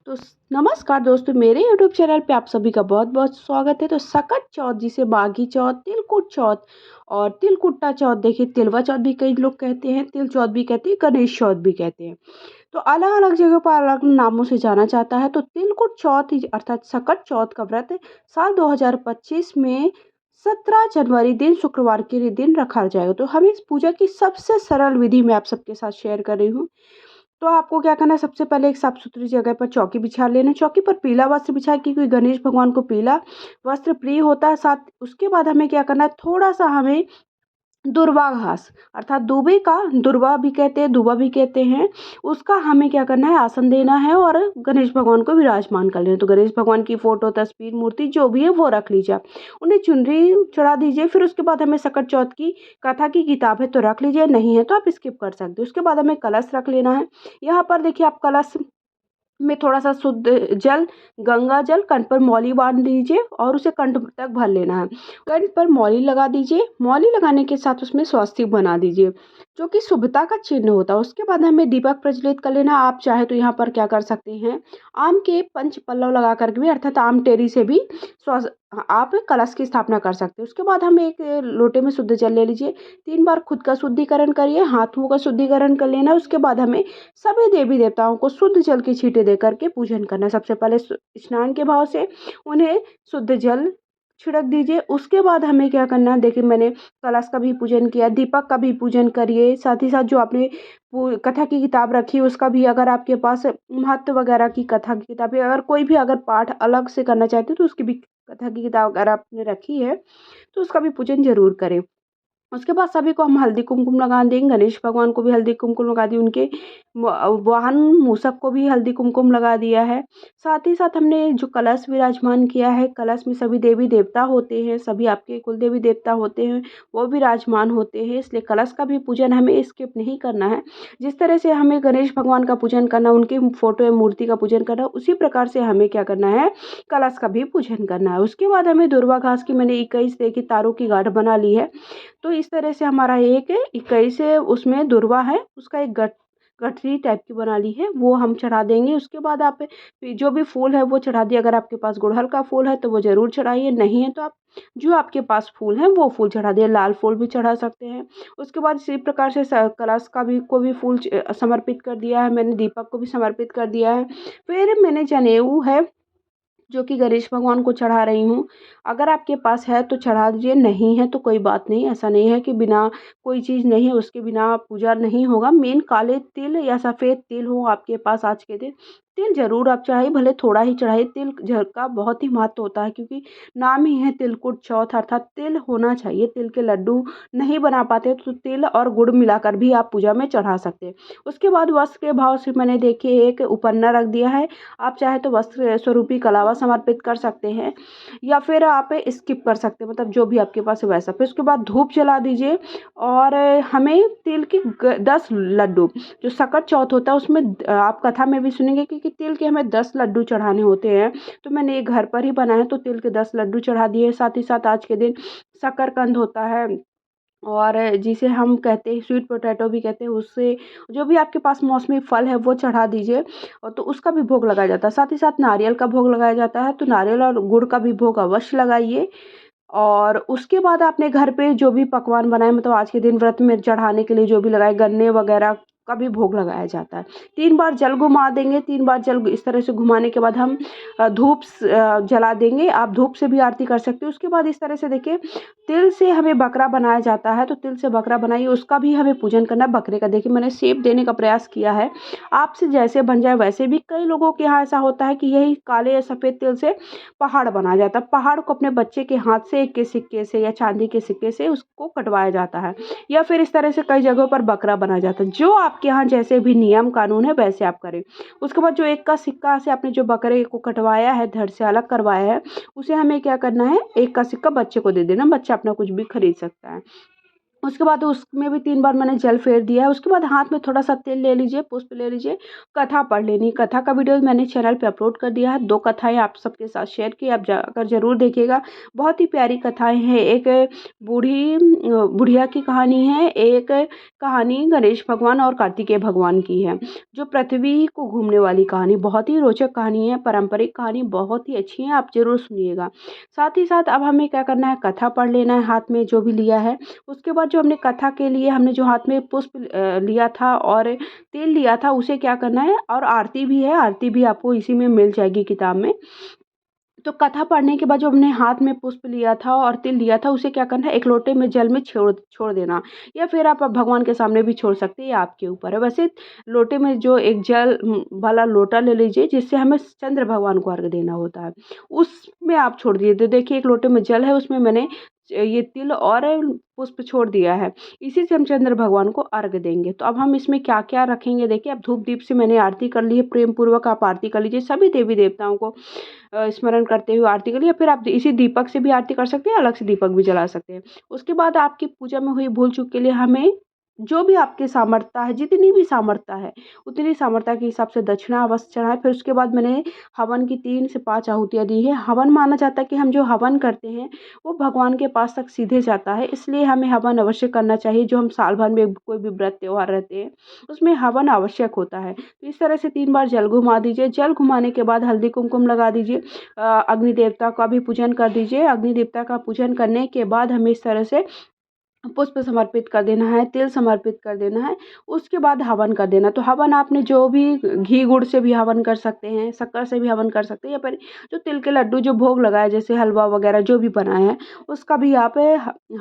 नमस्कार दोस्तों, मेरे यूट्यूब चैनल पे आप सभी का बहुत बहुत स्वागत है। तो सकट चौथ जिसे बागी चौथ, तिलकुट चौथ और तिलकुट्टा चौथ, देखिए तिलवा चौथ भी कई लोग कहते हैं, तिल चौथ भी कहते हैं, गणेश चौथ भी कहते हैं। तो अलग अलग जगह पर अलग नामों से जाना जाता है। तो तिलकुट चौथ अर्थात सकट चौथ का व्रत साल 2025 में 17 जनवरी दिन शुक्रवार के दिन रखा जाएगा। तो हम इस पूजा की सबसे सरल विधि में आप सबके साथ शेयर कर रही हूँ। तो आपको क्या करना है, सबसे पहले एक साफ सुथरी जगह पर चौकी बिछा लेना है। चौकी पर पीला वस्त्र बिछा, क्योंकि गणेश भगवान को पीला वस्त्र प्रिय होता है। साथ उसके बाद हमें क्या करना है, थोड़ा सा हमें दुर्वा घास अर्थात दूबे का, दुर्वा भी कहते हैं, दुबा भी कहते हैं, उसका हमें क्या करना है, आसन देना है और गणेश भगवान को विराजमान कर लेना है। तो गणेश भगवान की फोटो, तस्वीर, मूर्ति जो भी है वो रख लीजिए आप। उन्हें चुनरी चढ़ा दीजिए। फिर उसके बाद हमें सकट चौथ की कथा की किताब है तो रख लीजिए, नहीं है तो आप स्किप कर सकते हो। उसके बाद हमें कलश रख लेना है। यहाँ पर देखिए, आप कलश में थोड़ा सा शुद्ध जल, गंगा जल कंठ पर मौली बांध दीजिए और उसे कंठ तक भर लेना है। कंठ पर मौली लगा दीजिए। मौली लगाने के साथ उसमें स्वस्तिक बना दीजिए, जो कि शुभता का चिन्ह होता है। उसके बाद हमें दीपक प्रज्वलित कर लेना। आप चाहे तो यहाँ पर क्या कर सकते हैं, आम के पंच पल्लव लगा करके भी अर्थात आम टेरी से भी आप कलश की स्थापना कर सकते हैं। उसके बाद हम एक लोटे में शुद्ध जल ले लीजिए। 3 बार खुद का शुद्धिकरण करिए, हाथ मुंह का शुद्धिकरण कर लेना। उसके बाद हमें सभी देवी देवताओं को शुद्ध जल की छींटे दे करके पूजन करना है। सबसे पहले स्नान के भाव से उन्हें शुद्ध जल छिड़क दीजिए। उसके बाद हमें क्या करना है, देखिए मैंने कलश का भी पूजन किया, दीपक का भी पूजन करिए। साथ ही साथ जो आपने कथा की किताब रखी उसका भी, अगर आपके पास महत्व वगैरह की कथा की किताब है, अगर कोई भी अगर पाठ अलग से करना चाहते हो तो उसकी भी कथा की किताब अगर आपने रखी है तो उसका भी पूजन जरूर करें। उसके बाद सभी को हम हल्दी कुमकुम लगा देंगे। गणेश भगवान को भी हल्दी कुमकुम लगा दी, उनके वाहन मूषक को भी हल्दी कुमकुम लगा दिया है। साथ ही साथ हमने जो कलश विराजमान किया है, कलश में सभी देवी देवता होते हैं, सभी आपके कुल देवी देवता होते हैं, वो विराजमान होते हैं। इसलिए कलश का भी पूजन हमें स्किप नहीं करना है। जिस तरह से हमें गणेश भगवान का पूजन करना, उनकी फोटो या मूर्ति का पूजन करना, उसी प्रकार से हमें क्या करना है, कलश का भी पूजन करना है। उसके बाद हमें दुर्वा घास की मैंने 21 देखी तारों की गांठ बना ली है। तो इस तरह से हमारा एक 21 उसमें दुर्वा है, उसका एक गठरी टाइप की बना ली है, वो हम चढ़ा देंगे। उसके बाद आप जो भी फूल है वो चढ़ा दिए। अगर आपके पास गुड़हल का फूल है तो वो ज़रूर चढ़ाइए, नहीं है तो आप जो आपके पास फूल है वो फूल चढ़ा दिए। लाल फूल भी चढ़ा सकते हैं। उसके बाद इसी प्रकार से कलश का भी को भी फूल समर्पित कर दिया है मैंने, दीपक को भी समर्पित कर दिया है। फिर मैंने जनेऊ है जो कि गणेश भगवान को चढ़ा रही हूँ। अगर आपके पास है तो चढ़ा दीजिए, नहीं है तो कोई बात नहीं। ऐसा नहीं है कि बिना कोई चीज़ नहीं है उसके बिना पूजा नहीं होगा। मेन काले तिल या सफ़ेद तिल हो आपके पास आज के दिन, तिल ज़रूर आप चढ़ाइए, भले थोड़ा ही चढ़ाइए। तिल का बहुत ही महत्व होता है, क्योंकि नाम ही है तिलकुट चौथ, अर्थात तिल होना चाहिए। तिल के लड्डू नहीं बना पाते तो तिल और गुड़ मिलाकर भी आप पूजा में चढ़ा सकते हैं। उसके बाद वस्त्र के भाव से मैंने देखिए एक उपन्ना रख दिया है। आप चाहे तो वस्त्र स्वरूपी कलावा समर्पित कर सकते हैं या फिर आप स्किप कर सकते हैं, मतलब जो भी आपके पास है वैसा। फिर उसके बाद धूप जला दीजिए और हमें तिल के 10 लड्डू, जो सकट चौथ होता है उसमें आप कथा में भी सुनेंगे कि तिल के हमें 10 लड्डू चढ़ाने होते हैं। तो मैंने ये घर पर ही बनाया, तो तिल के 10 लड्डू चढ़ा दिए। साथ ही साथ आज के दिन शकरकंद होता है और जिसे हम कहते हैं स्वीट पोटैटो भी कहते हैं, उससे जो भी आपके पास मौसमी फल है वो चढ़ा दीजिए। और तो उसका भी भोग लगाया जाता है। साथ ही साथ नारियल का भोग लगाया जाता है, तो नारियल और गुड़ का भी भोग अवश्य लगाइए। और उसके बाद आपने घर पे जो भी पकवान बनाए, मतलब आज के दिन व्रत में चढ़ाने के लिए जो भी लगाए, गन्ने वगैरह का भी भोग लगाया जाता है। 3 बार जल घुमा देंगे। 3 बार जल इस तरह से घुमाने के बाद हम धूप जला देंगे। आप धूप से भी आरती कर सकते हो। उसके बाद इस तरह से देखिए, तिल से हमें बकरा बनाया जाता है, तो तिल से बकरा बनाइए, उसका भी हमें पूजन करना है। बकरे का देखिए मैंने शेप देने का प्रयास किया है, आपसे जैसे बन जाए वैसे भी। कई लोगों के यहाँ ऐसा होता है कि यही काले या सफ़ेद तिल से पहाड़ बनाया जाता है। पहाड़ को अपने बच्चे के हाथ से एक के सिक्के से या चांदी के सिक्के से उसको कटवाया जाता है, या फिर इस तरह से कई जगहों पर बकरा बनाया जाता है। जो आपके यहाँ जैसे भी नियम कानून है वैसे आप करें। उसके बाद जो एक का सिक्का से आपने जो बकरे को कटवाया है, धड़ से अलग करवाया है, उसे हमें क्या करना है, एक का सिक्का बच्चे को दे देना। बच्चा अपना कुछ भी खरीद सकता है। उसके बाद उसमें भी 3 बार मैंने जल फेर दिया है। उसके बाद हाथ में थोड़ा-सा तेल ले लीजिए, पुष्प ले लीजिए, कथा पढ़ लेनी। कथा का वीडियो मैंने चैनल पे अपलोड कर दिया है। 2 कथाएँ आप सबके साथ शेयर की, आप जाकर ज़रूर देखिएगा। बहुत ही प्यारी कथाएँ हैं। एक बुढ़िया की कहानी है, एक कहानी गणेश भगवान और कार्तिकेय भगवान की है, जो पृथ्वी को घूमने वाली कहानी, बहुत ही रोचक कहानी है, पारंपरिक कहानी बहुत ही अच्छी है, आप ज़रूर सुनिएगा। साथ ही साथ अब हमें क्या करना है, कथा पढ़ लेना है हाथ में जो भी लिया है। उसके बाद जो हमने कथा के लिए हमने जो हाथ में पुष्प लिया था और तेल लिया था, उसे क्या करना है, और आरती भी है, आरती भी आपको इसी में मिल जाएगी किताब में। तो कथा पढ़ने के बाद जो हमने हाथ में पुष्प लिया था और तिल लिया था, उसे क्या करना है, एक लोटे में जल में छोड़ छोड़ देना, या फिर आप भगवान के सामने भी छोड़ सकते हैं, ये आपके ऊपर है। वैसे लोटे में जो एक जल वाला लोटा ले लीजिए, जिससे हमें चंद्र भगवान को अर्घ देना होता है, उसमें आप छोड़ दीजिए। तो देखिए, एक लोटे में जल है, उसमें मैंने ये तिल और पुष्प छोड़ दिया है। इसी से हम चंद्र भगवान को अर्घ देंगे। तो अब हम इसमें क्या-क्या रखेंगे, देखिए, अब धूप दीप से मैंने आरती कर ली है, प्रेम पूर्वक आप आरती कर लीजिए। सभी देवी देवताओं को स्मरण करते हुए आरती करिए, या फिर आप इसी दीपक से भी आरती कर सकते हैं, अलग से दीपक भी जला सकते हैं। उसके बाद आपकी पूजा में हुई भूल चूक के लिए हमें जो भी आपकी सामर्थ्य है, जितनी भी सामर्थ्य है, उतनी सामर्थ्य के हिसाब से दक्षिणा अवश्य चढ़ाएँ। फिर उसके बाद मैंने हवन की 3 से 5 आहुतियाँ दी हैं। हवन माना जाता है कि हम जो हवन करते हैं, वो भगवान के पास तक सीधे जाता है, इसलिए हमें हवन अवश्य करना चाहिए। जो हम साल भर में कोई भी व्रत त्योहार रहते हैं, उसमें हवन आवश्यक होता है। तो इस तरह से 3 बार जल घुमा दीजिए। जल घुमाने के बाद हल्दी कुमकुम लगा दीजिए। अग्नि देवता का भी पूजन कर दीजिए। अग्नि देवता का पूजन करने के बाद हमें इस तरह से पुष्प समर्पित कर देना है, तिल समर्पित कर देना है, उसके बाद हवन कर देना। तो हवन आपने जो भी घी गुड़ से भी हवन कर सकते हैं, शक्कर से भी हवन कर सकते हैं, या फिर जो तिल के लड्डू जो भोग लगाए, जैसे हलवा वगैरह जो भी बनाए हैं, उसका भी आप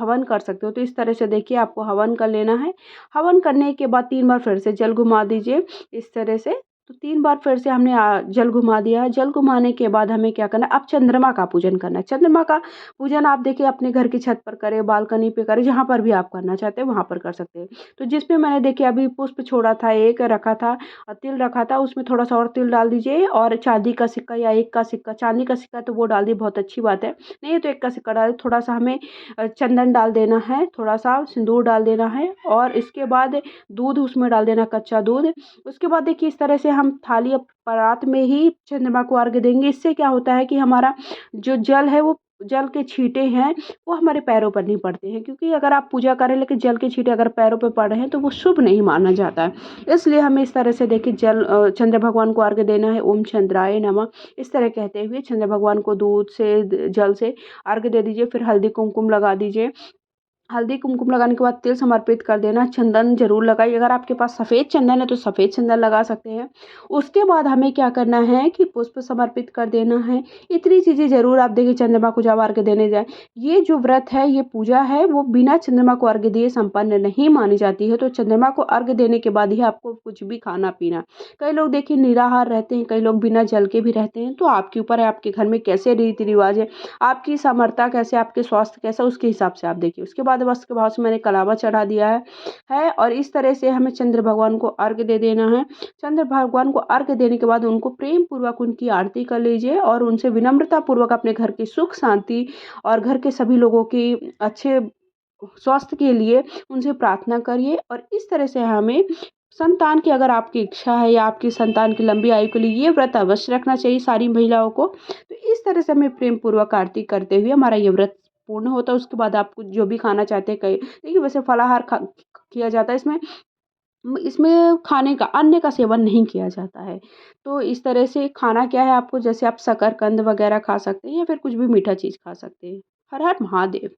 हवन कर सकते हो। तो इस तरह से देखिए, आपको हवन कर लेना है। हवन करने के बाद 3 बार फिर से जल घुमा दीजिए इस तरह से। तो 3 बार फिर से हमने जल घुमा दिया है। जल घुमाने के बाद हमें क्या करना है, अब चंद्रमा का पूजन करना है। चंद्रमा का पूजन आप देखिए अपने घर की छत पर करें, बालकनी पे करें, जहाँ पर भी आप करना चाहते हैं वहाँ पर कर सकते हैं। तो जिसमें मैंने देखिए अभी पुष्प छोड़ा था, एक रखा था और तिल रखा था, उसमें थोड़ा-सा और तिल डाल दीजिए, और चाँदी का सिक्का या 1 का सिक्का, चाँदी का सिक्का तो वो डाल दिए, बहुत अच्छी बात है। नहीं है तो 1 का सिक्का डालें। थोड़ा-सा हमें चंदन डाल देना है, थोड़ा-सा सिंदूर डाल देना है, और इसके बाद दूध उसमें डाल देना, कच्चा दूध। उसके बाद देखिए, इस तरह से हम थाली या परात में ही चंद्रमा को अर्घ्य देंगे। इससे क्या होता है कि हमारा जो जल है, वो जल के छींटे हैं, वो हमारे पैरों पर नहीं पड़ते हैं, क्योंकि अगर आप पूजा करें लेकिन जल के छींटे अगर पैरों पे पड़ रहे हैं, तो वो शुभ नहीं माना जाता है। इसलिए हमें इस तरह से देखिए चंद्र भगवान को अर्घ्य देना है। ओम चंद्राय नमः, इस तरह कहते हुए चंद्र भगवान को दूध से जल से अर्घ्य दे दीजिए। फिर हल्दी कुमकुम लगा दीजिए। हल्दी कुमकुम लगाने के बाद तिल समर्पित कर देना। चंदन ज़रूर लगाइए, अगर आपके पास सफ़ेद चंदन है तो सफ़ेद चंदन लगा सकते हैं। उसके बाद हमें क्या करना है कि पुष्प समर्पित कर देना है। इतनी चीज़ें ज़रूर आप देखिए, चंद्रमा को जब अर्घ्य देने जाएँ, ये जो व्रत है, ये पूजा है, वो बिना चंद्रमा को अर्घ्य दिए संपन्न नहीं मानी जाती है। तो चंद्रमा को अर्घ्य देने के बाद ही आपको कुछ भी खाना-पीना। कई लोग देखिए निराहार रहते हैं, कई लोग बिना जल के भी रहते हैं, तो आपके ऊपर है, आपके घर में कैसे रीति-रिवाज है, आपकी सामर्थ्य कैसे, आपके स्वास्थ्य कैसा, उसके हिसाब से आप देखिए। उसके बाद बस के भाव से मैंने कलावा चढ़ा दिया है, और इस तरह से हमें चंद्र भगवान को अर्घ्य दे देना है। चंद्र भगवान को अर्घ्य देने के बाद उनको प्रेम पूर्वक उनकी आरती कर लीजिए, और उनसे विनम्रता पूर्वक अपने घर की सुख शांति और घर के सभी लोगों की अच्छे स्वास्थ्य के लिए उनसे प्रार्थना करिए। और इस तरह से हमें संतान की, अगर आपकी इच्छा है या आपकी संतान की लंबी आयु के लिए, ये व्रत अवश्य रखना चाहिए सारी महिलाओं को। तो इस तरह से हमें प्रेम पूर्वक आरती करते हुए हमारा ये व्रत पूर्ण होता है। उसके बाद आप कुछ जो भी खाना चाहते हैं, कहीं देखिए, वैसे फलाहार किया जाता है इसमें। इसमें खाने का, अन्न का सेवन नहीं किया जाता है। तो इस तरह से खाना क्या है आपको, जैसे आप शकरकंद वगैरह खा सकते हैं, या फिर कुछ भी मीठा चीज़ खा सकते हैं। हर हर महादेव।